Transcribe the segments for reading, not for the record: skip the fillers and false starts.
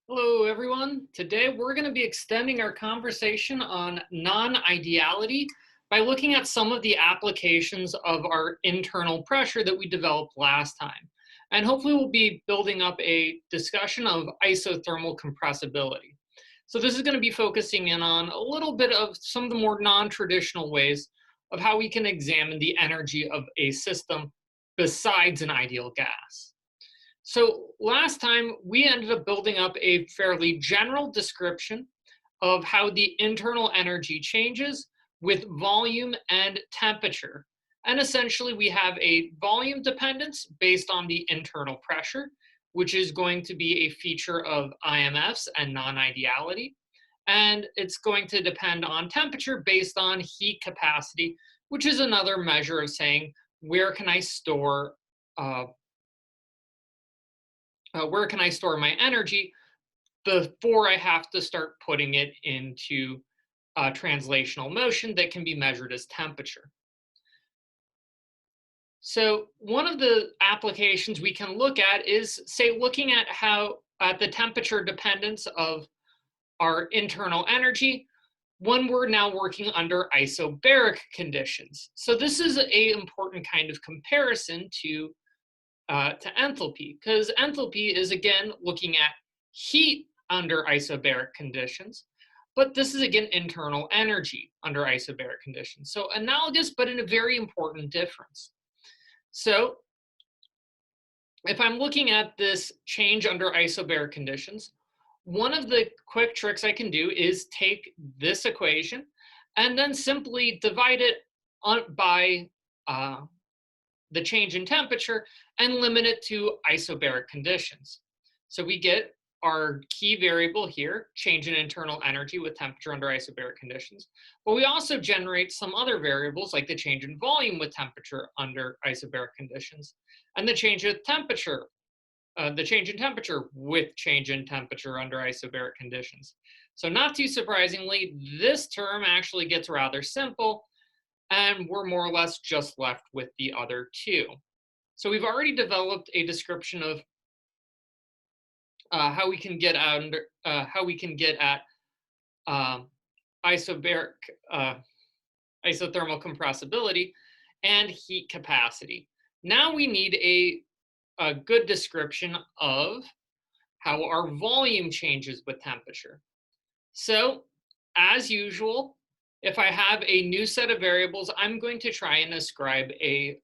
Hello, everyone. Today we're going to be extending our conversation on non-ideality by looking at some of the applications of our internal pressure that we developed last time. And hopefully we'll be building up a discussion of isothermal compressibility. So this is going to be focusing in on a little bit of some of the more non-traditional ways of how we can examine the energy of a system besides an ideal gas. So last time we ended up building up a fairly general description of how the internal energy changes with volume and temperature. And essentially we have a volume dependence based on the internal pressure, which is going to be a feature of IMFs and non-ideality. And it's going to depend on temperature based on heat capacity, which is another measure of saying, where can I store my energy before I have to start putting it into translational motion that can be measured as temperature. So one of the applications we can look at is, say, looking at how at the temperature dependence of our internal energy when we're now working under isobaric conditions. So this is an important kind of comparison to enthalpy, because enthalpy is again looking at heat under isobaric conditions, but this is again internal energy under isobaric conditions. So analogous, but in a very important difference. So if I'm looking at this change under isobaric conditions, one of the quick tricks I can do is take this equation and then simply divide it by the change in temperature and limit it to isobaric conditions. So we get our key variable here, change in internal energy with temperature under isobaric conditions. But we also generate some other variables like the change in volume with temperature under isobaric conditions and the change in temperature with change in temperature under isobaric conditions. So not too surprisingly, this term actually gets rather simple, and we're more or less just left with the other two. So we've already developed a description of how we can get at isobaric isothermal compressibility and heat capacity. Now we need a good description of how our volume changes with temperature. So as usual, if I have a new set of variables, I'm going to try and ascribe a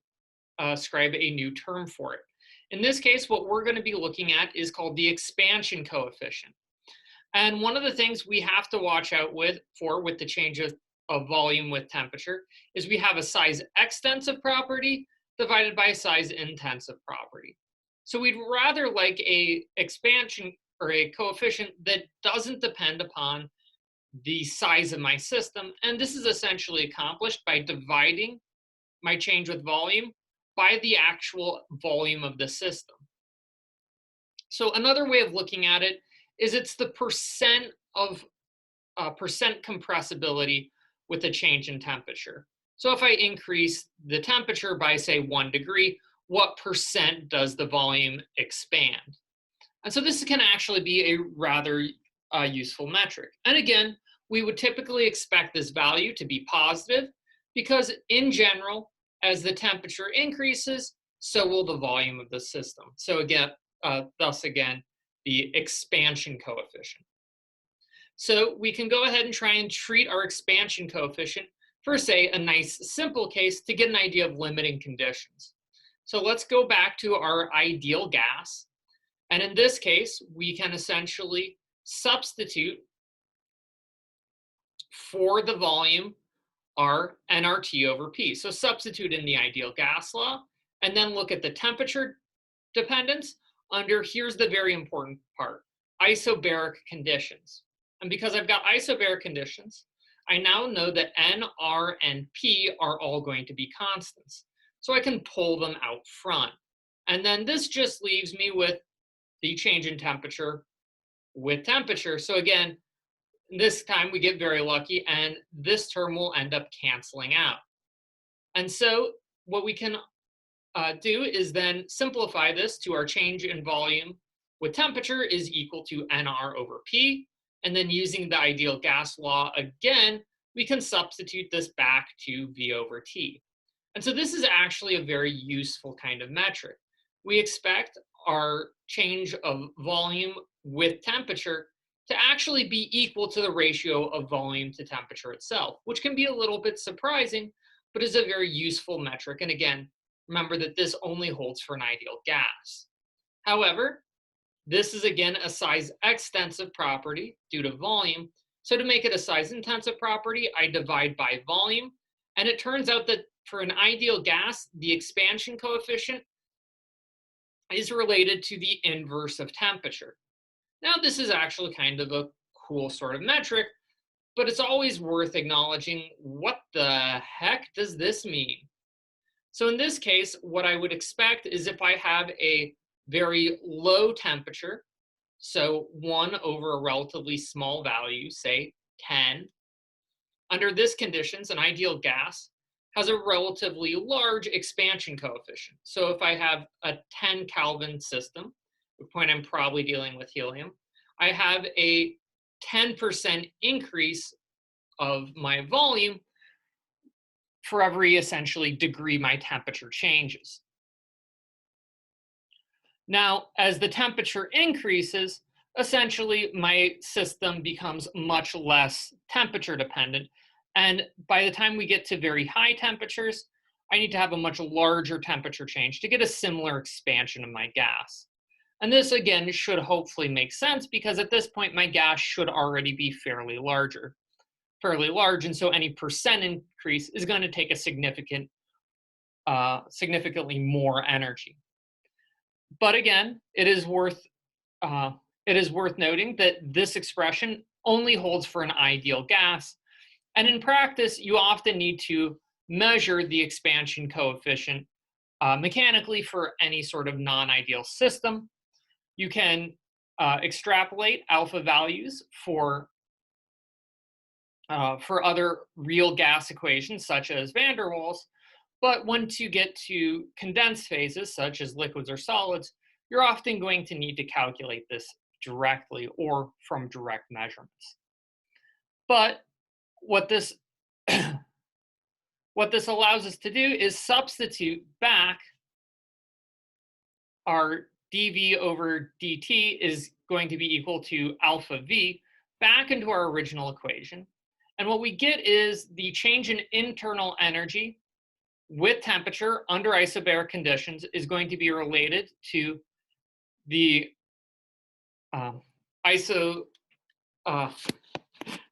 new term for it. In this case, what we're going to be looking at is called the expansion coefficient. And one of the things we have to watch out with the change of volume with temperature is we have a size extensive property divided by a size intensive property. So we'd rather like a expansion or a coefficient that doesn't depend upon the size of my system. And this is essentially accomplished by dividing my change with volume by the actual volume of the system. So another way of looking at it is it's the percent compressibility with a change in temperature. So if I increase the temperature by say 1 degree, what percent does the volume expand? And so this can actually be a rather useful metric. And again, we would typically expect this value to be positive because in general, as the temperature increases, so will the volume of the system. So again, thus again, the expansion coefficient. So we can go ahead and try and treat our expansion coefficient for, say, a nice simple case to get an idea of limiting conditions. So let's go back to our ideal gas. And in this case, we can essentially substitute for the volume R nRT over P. So substitute in the ideal gas law and then look at the temperature dependence under, here's the very important part, isobaric conditions. And because I've got isobaric conditions, I now know that N, R, and P are all going to be constants. So I can pull them out front. And then this just leaves me with the change in temperature with temperature. So again, this time we get very lucky and this term will end up canceling out. And so what we can do is then simplify this to our change in volume with temperature is equal to nR over P. And then using the ideal gas law again, we can substitute this back to V over T. And so this is actually a very useful kind of metric. We expect our change of volume with temperature to actually be equal to the ratio of volume to temperature itself, which can be a little bit surprising, but is a very useful metric. And again, remember that this only holds for an ideal gas. However, this is again a size extensive property due to volume. So to make it a size intensive property, I divide by volume. And it turns out that for an ideal gas, the expansion coefficient is related to the inverse of temperature. Now, this is actually kind of a cool sort of metric, but it's always worth acknowledging what the heck does this mean? So in this case, what I would expect is if I have a very low temperature, so 1 over a relatively small value, say 10, under this conditions, an ideal gas has a relatively large expansion coefficient. So if I have a 10 Kelvin system, at the point I'm probably dealing with helium, I have a 10% increase of my volume for every essentially degree my temperature changes. Now, as the temperature increases, essentially my system becomes much less temperature dependent. And by the time we get to very high temperatures, I need to have a much larger temperature change to get a similar expansion of my gas. And this again should hopefully make sense because at this point my gas should already be fairly large. And so any percent increase is going to take a significantly more energy. But again, it is worth noting that this expression only holds for an ideal gas. And in practice, you often need to measure the expansion coefficient mechanically for any sort of non-ideal system. You can extrapolate alpha values for other real gas equations, such as van der Waals. But once you get to condensed phases, such as liquids or solids, you're often going to need to calculate this directly or from direct measurements. But what this allows us to do is substitute back our dV over dt is going to be equal to alpha v back into our original equation. And what we get is the change in internal energy with temperature under isobaric conditions is going to be related to the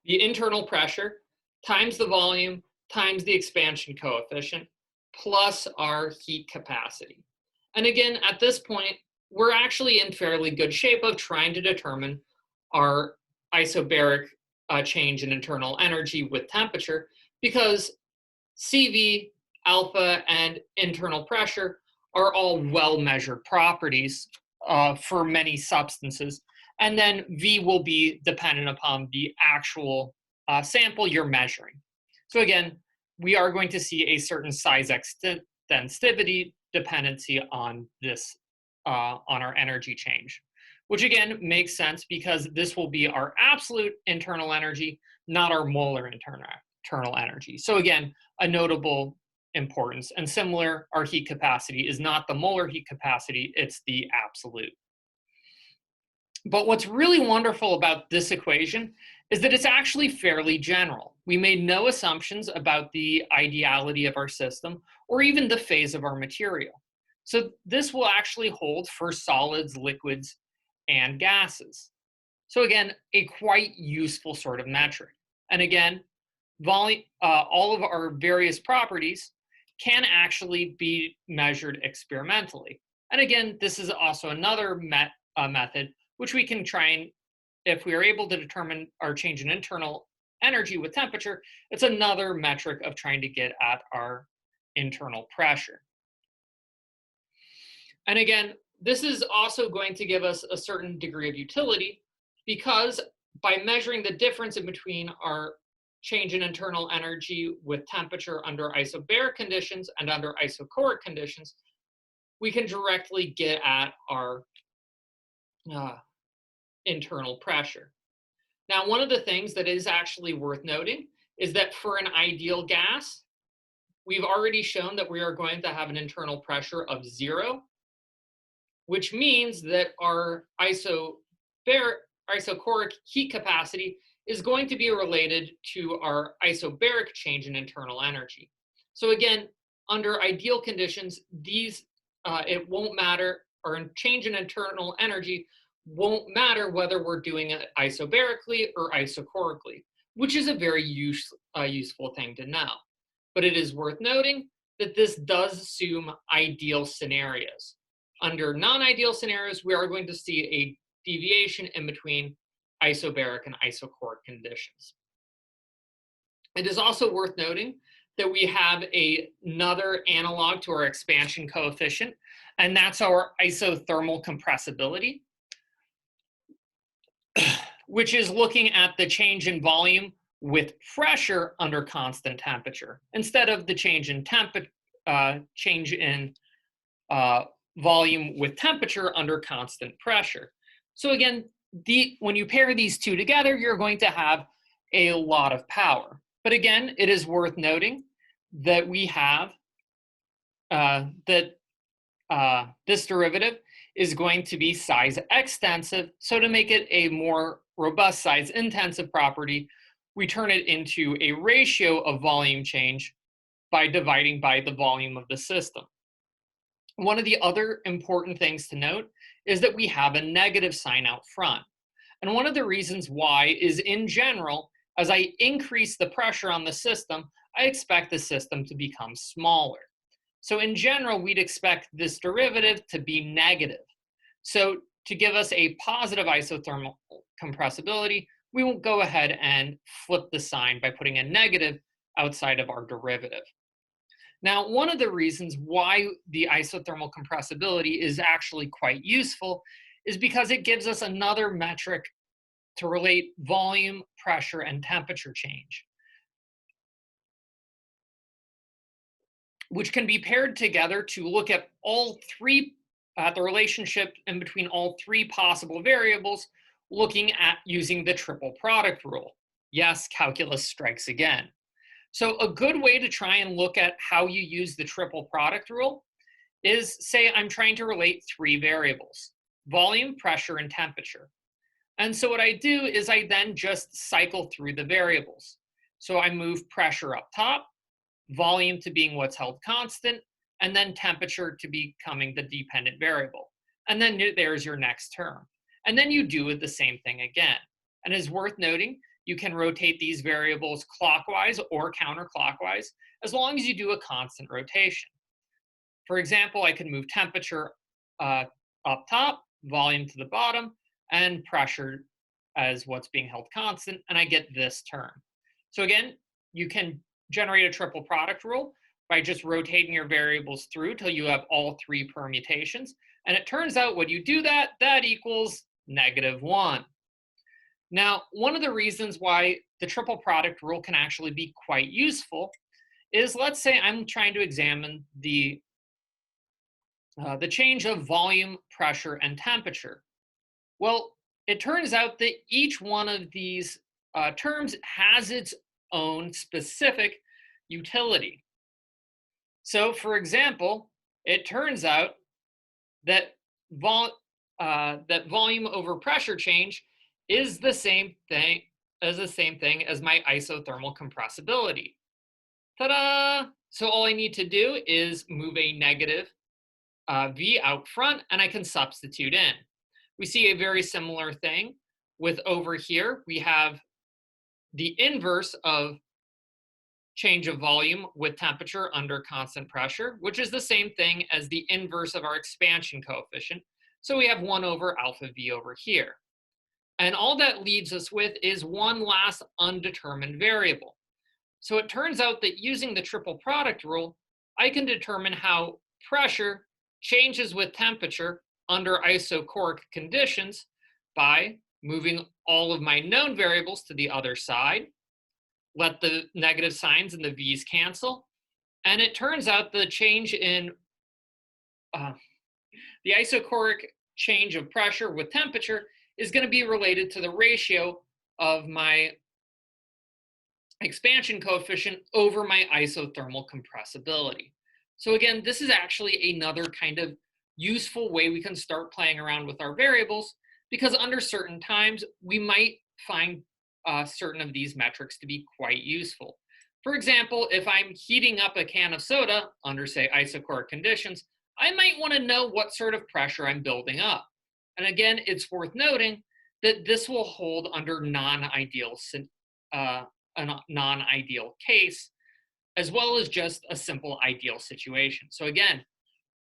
internal pressure times the volume times the expansion coefficient plus our heat capacity. And again, at this point, we're actually in fairly good shape of trying to determine our isobaric change in internal energy with temperature, because CV, alpha, and internal pressure are all well-measured properties for many substances. And then V will be dependent upon the actual sample you're measuring. So again, we are going to see a certain size extensivity dependency on this, on our energy change, which again makes sense because this will be our absolute internal energy, not our molar internal energy. So again, a notable importance. And similar, our heat capacity is not the molar heat capacity, it's the absolute. But what's really wonderful about this equation is that it's actually fairly general. We made no assumptions about the ideality of our system or even the phase of our material. So this will actually hold for solids, liquids, and gases. So again, a quite useful sort of metric. And again, all of our various properties can actually be measured experimentally. And again, this is also another method which we can try and, if we are able to determine our change in internal energy with temperature, it's another metric of trying to get at our internal pressure. And again, this is also going to give us a certain degree of utility, because by measuring the difference in between our change in internal energy with temperature under isobaric conditions and under isochoric conditions, we can directly get at our uh, internal pressure. Now, one of the things that is actually worth noting is that for an ideal gas, we've already shown that we are going to have an internal pressure of 0, which means that our isochoric heat capacity is going to be related to our isobaric change in internal energy. So again, under ideal conditions, it won't matter, or change in internal energy won't matter whether we're doing it isobarically or isochorically, which is a very useful thing to know. But it is worth noting that this does assume ideal scenarios. Under non-ideal scenarios, we are going to see a deviation in between isobaric and isochoric conditions. It is also worth noting that we have another analog to our expansion coefficient, and that's our isothermal compressibility, which is looking at the change in volume with pressure under constant temperature instead of the change in volume with temperature under constant pressure. So again, when you pair these two together, you're going to have a lot of power. But again, it is worth noting that we have this derivative is going to be size extensive. So to make it a more robust size intensive property, we turn it into a ratio of volume change by dividing by the volume of the system. One of the other important things to note is that we have a negative sign out front. And one of the reasons why is, in general, as I increase the pressure on the system, I expect the system to become smaller. So in general, we'd expect this derivative to be negative. So to give us a positive isothermal compressibility, we will go ahead and flip the sign by putting a negative outside of our derivative. Now, one of the reasons why the isothermal compressibility is actually quite useful is because it gives us another metric to relate volume, pressure, and temperature change, which can be paired together to look at the relationship in between all three possible variables, looking at using the triple product rule. Yes, calculus strikes again. So a good way to try and look at how you use the triple product rule is, say I'm trying to relate three variables: volume, pressure, and temperature. And so what I do is I then just cycle through the variables. So I move pressure up top, volume to being what's held constant, and then temperature to becoming the dependent variable. And then there's your next term. And then you do the same thing again. And it's worth noting, you can rotate these variables clockwise or counterclockwise as long as you do a constant rotation. For example, I can move temperature up top, volume to the bottom, and pressure as what's being held constant, and I get this term. So again, you can generate a triple product rule by just rotating your variables through till you have all three permutations. And it turns out when you do that, that equals -1. Now, one of the reasons why the triple product rule can actually be quite useful is, let's say I'm trying to examine the change of volume, pressure, and temperature. Well, it turns out that each one of these terms has its own specific utility. So, for example, it turns out that volume over pressure change is the same thing as my isothermal compressibility. Ta-da! So all I need to do is move a negative V out front, and I can substitute in. We see a very similar thing with over here. We have the inverse of change of volume with temperature under constant pressure, which is the same thing as the inverse of our expansion coefficient. So we have 1 over alpha V over here. And all that leaves us with is one last undetermined variable. So it turns out that using the triple product rule, I can determine how pressure changes with temperature under isochoric conditions by moving all of my known variables to the other side, let the negative signs and the V's cancel, and it turns out the change in the isochoric change of pressure with temperature is going to be related to the ratio of my expansion coefficient over my isothermal compressibility. So again, this is actually another kind of useful way we can start playing around with our variables, because under certain times, we might find certain of these metrics to be quite useful. For example, if I'm heating up a can of soda under, say, isochoric conditions, I might want to know what sort of pressure I'm building up. And again, it's worth noting that this will hold under a non-ideal case, as well as just a simple ideal situation. So again,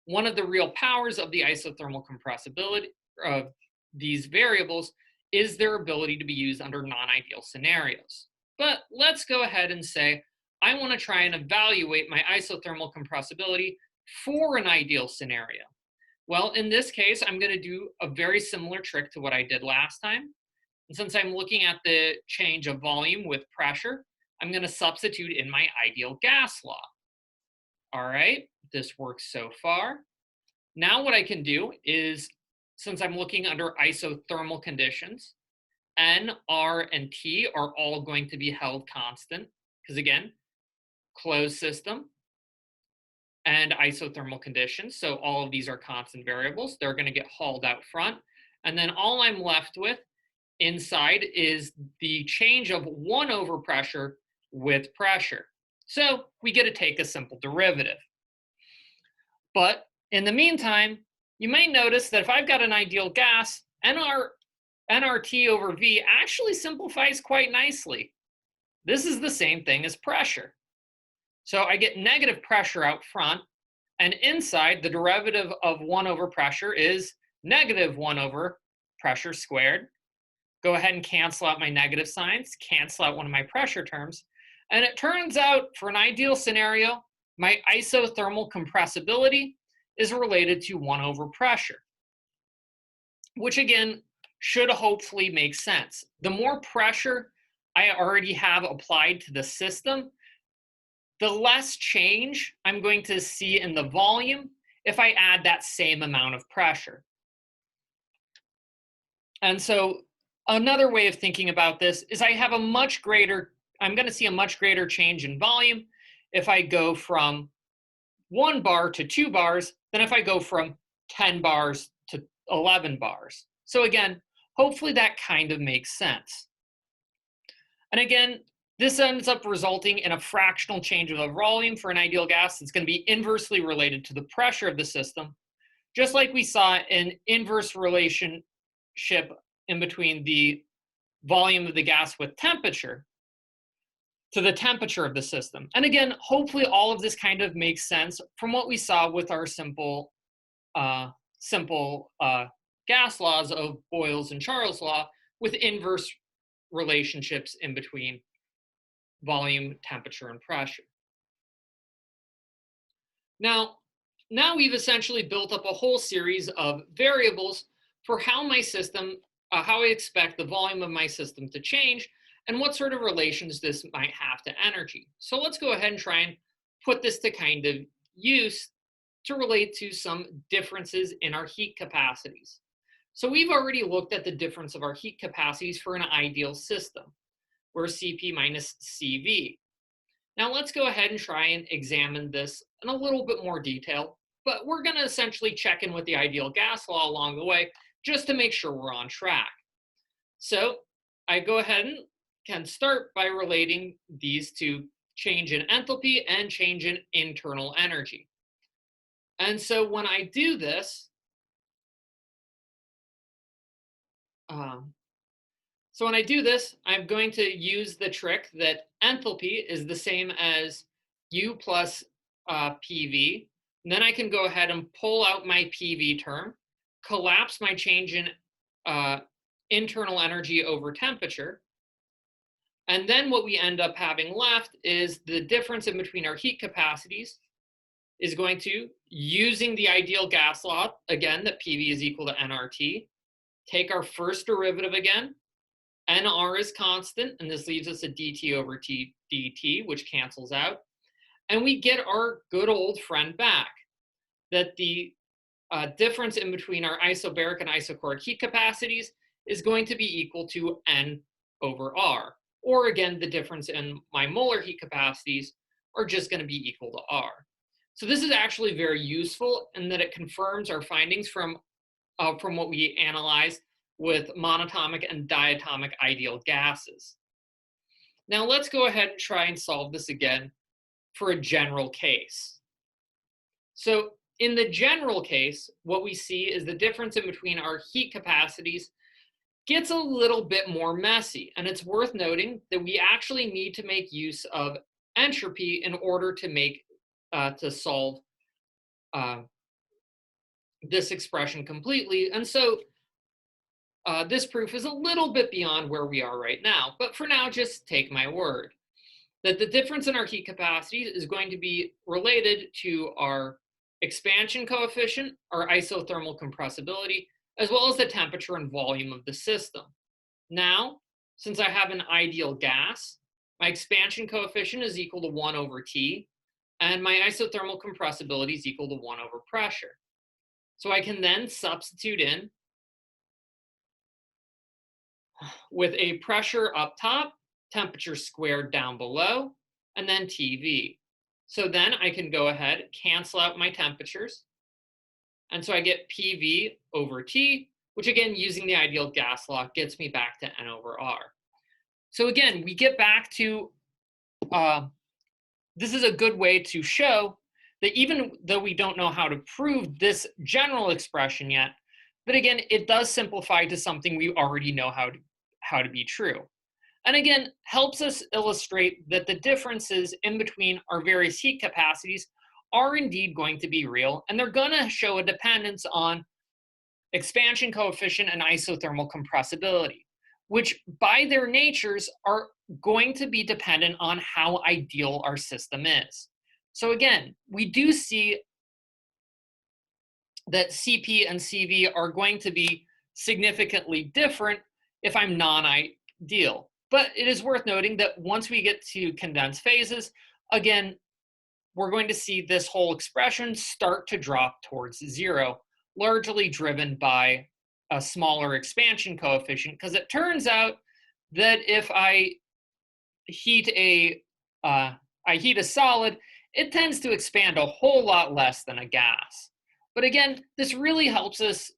one of the real powers of the isothermal compressibility of these variables is their ability to be used under non-ideal scenarios. But let's go ahead and say, I want to try and evaluate my isothermal compressibility for an ideal scenario. Well, in this case, I'm going to do a very similar trick to what I did last time. And since I'm looking at the change of volume with pressure, I'm going to substitute in my ideal gas law. All right, this works so far. Now what I can do is, since I'm looking under isothermal conditions, N, R, and T are all going to be held constant, because again, closed system and isothermal conditions. So all of these are constant variables. They're going to get hauled out front. And then all I'm left with inside is the change of 1 over pressure with pressure. So we get to take a simple derivative. But in the meantime, you might notice that if I've got an ideal gas, nRT over V actually simplifies quite nicely. This is the same thing as pressure. So I get negative pressure out front, and inside the derivative of 1 over pressure is negative 1 over pressure squared. Go ahead and cancel out my negative signs, cancel out one of my pressure terms, and it turns out for an ideal scenario, my isothermal compressibility is related to 1 over pressure, which again should hopefully make sense. The more pressure I already have applied to the system, the less change I'm going to see in the volume if I add that same amount of pressure. And so another way of thinking about this is I'm going to see a much greater change in volume if I go from 1 bar to 2 bars than if I go from 10 bars to 11 bars. So again, hopefully that kind of makes sense. And again, this ends up resulting in a fractional change of the volume for an ideal gas that's going to be inversely related to the pressure of the system, just like we saw an inverse relationship in between the volume of the gas with temperature to the temperature of the system. And again, hopefully all of this kind of makes sense from what we saw with our simple gas laws of Boyle's and Charles' law with inverse relationships in between volume, temperature, and pressure. Now we've essentially built up a whole series of variables for how my system, how I expect the volume of my system to change and what sort of relations this might have to energy. So let's go ahead and try and put this to kind of use to relate to some differences in our heat capacities. So we've already looked at the difference of our heat capacities for an ideal system, where Cp minus Cv. Now let's go ahead and try and examine this in a little bit more detail, but we're going to essentially check in with the ideal gas law along the way just to make sure we're on track. So I go ahead and can start by relating these to change in enthalpy and change in internal energy. And so when I do this, I'm going to use the trick that enthalpy is the same as U plus PV. And then I can go ahead and pull out my PV term, collapse my change in internal energy over temperature. And then what we end up having left is the difference in between our heat capacities is going to, using the ideal gas law, again, that PV is equal to nRT, take our first derivative again. nR is constant, and this leaves us a dt over dt, which cancels out. And we get our good old friend back, that the difference in between our isobaric and isochoric heat capacities is going to be equal to N over R. Or again, the difference in my molar heat capacities are just going to be equal to R. So this is actually very useful in that it confirms our findings from what we analyzed with monatomic and diatomic ideal gases. Now let's go ahead and try and solve this again for a general case. So in the general case, what we see is the difference in between our heat capacities gets a little bit more messy. And it's worth noting that we actually need to make use of entropy in order to solve this expression completely. And so this proof is a little bit beyond where we are right now. But for now, just take my word that the difference in our heat capacities is going to be related to our expansion coefficient, our isothermal compressibility, as well as the temperature and volume of the system. Now, since I have an ideal gas, my expansion coefficient is equal to 1 over T, and my isothermal compressibility is equal to 1 over pressure. So I can then substitute in with a pressure up top, temperature squared down below, and then TV. So then I can go ahead, cancel out my temperatures. And so I get PV over T, which again, using the ideal gas law, gets me back to N over R. So again, we get back to, this is a good way to show that even though we don't know how to prove this general expression yet, but again, it does simplify to something we already know how to be true. And again, helps us illustrate that the differences in between our various heat capacities are indeed going to be real, and they're going to show a dependence on expansion coefficient and isothermal compressibility, which by their natures are going to be dependent on how ideal our system is. So again, we do see that CP and CV are going to be significantly different if I'm non-ideal. But it is worth noting that once we get to condensed phases, again, we're going to see this whole expression start to drop towards 0, largely driven by a smaller expansion coefficient, because it turns out that if I heat a solid, it tends to expand a whole lot less than a gas. But again, this really helps us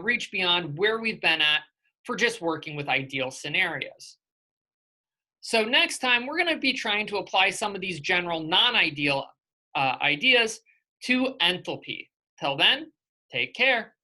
reach beyond where we've been at for just working with ideal scenarios. So next time, we're going to be trying to apply some of these general non-ideal ideas to enthalpy. Till then, take care.